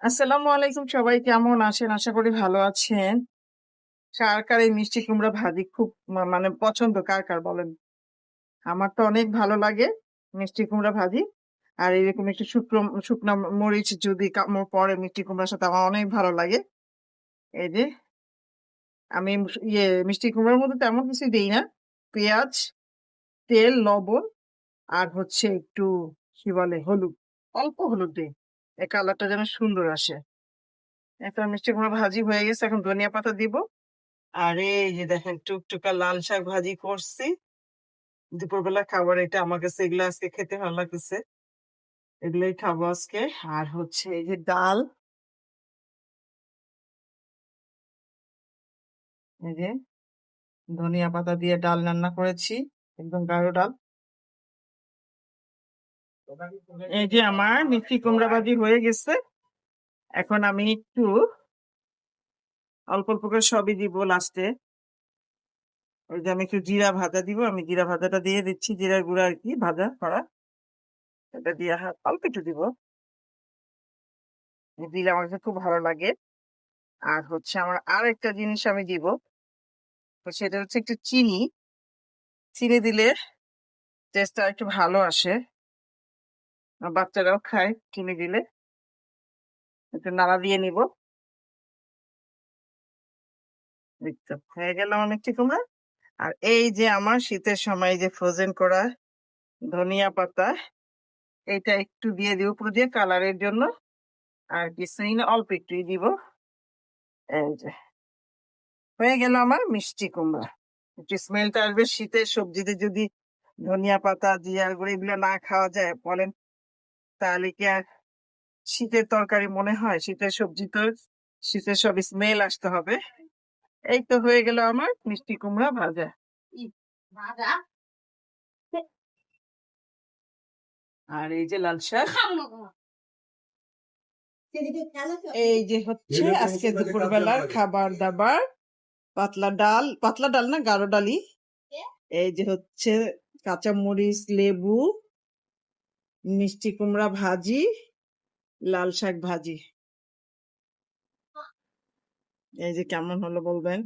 আসসালামু আলাইকুম, সবাই কেমন আছেন? আশা করি ভালো আছেন। কার, কার এই মিষ্টি কুমড়া ভাজি খুব মানে পছন্দ কার বলেন? আমার তো অনেক ভালো লাগে মিষ্টি কুমড়া ভাজি। আর এরকম একটু শুকনা মরিচ যদি পড়ে মিষ্টি কুমড়ার সাথে আমার অনেক ভালো লাগে। এই যে আমি মিষ্টি কুমড়ার মধ্যে তেমন কিছু দেই না। পেঁয়াজ, তেল, লবণ আর হচ্ছে একটু কি বলে হলুদ। অল্প হলুদ দেই। এই কালারটা যেন সুন্দর আসে। এখন মিষ্টি কুমড়া ভাজি হয়ে গেছে। এখন ধনিয়া পাতা দিব। আর এই যে দেখেন টুকটুকা লাল শাক ভাজি করছি। দুপুরবেলা খাবার এটা আমার কাছে এগুলো আজকে খেতে ভালো লাগতেছে। এগুলোই খাবো আজকে। আর হচ্ছে এই যে ডাল, এই যে ধনিয়া পাতা দিয়ে ডাল রান্না করেছি। একদম গাঢ় ডাল। এই যে আমার মিষ্টি কুমড়া ভাজি হয়ে গেছে। এখন আমি একটু অল্প অল্প করে সবই দিব লাস্টে। ওই যে আমি একটু জিরা ভাজা দিব। আমি জিরা ভাজাটা দিয়ে দিচ্ছি, জিরার গুঁড়া আর কি ভাজা করা। এটা দিয়ে অল্প একটু দিব। দিলে আমার কাছে খুব ভালো লাগে। আর হচ্ছে আমার আরেকটা জিনিস আমি দিব। তো সেটা হচ্ছে একটু চিনি। চিনি দিলে টেস্টটা একটু ভালো আসে। বাচ্চারাও খায় চিনি দিলে। একটু নাড়া দিয়ে নিব। এই তো হয়ে গেল আমার মিষ্টি কুমড়া। আর এই যে আমার শীতের সময় যে ফ্রোজেন করা ধনিয়া পাতা, এটা একটু দিয়ে দিব উপর দিয়ে কালারের জন্য। আর কিছুই না, অল্প একটুই দিব। এই যে হয়ে গেল আমার মিষ্টি কুমড়া। একটু স্মেলটা আসবে। শীতের সবজিতে যদি ধনিয়া পাতা জিরার গুঁড়ো এগুলো না খাওয়া যায় বলেন, তাহলে কি আর শীতের তরকারি মনে হয়? শীতের সবজি তো শীতের সব স্মেল আসতে হবে। এই তো হয়ে গেল আমার মিষ্টি কুমড়া ভাজা। আর এই যে লাল শাক। এই যে হচ্ছে আজকে দুপুরবেলার খাবার দাবার। পাতলা ডাল না, গাঢ় ডালি। এই যে হচ্ছে কাঁচা মরিচ, লেবু, মিষ্টি কুমড়া ভাজি, লাল শাক ভাজি। এই যে কেমন হলো বলবেন?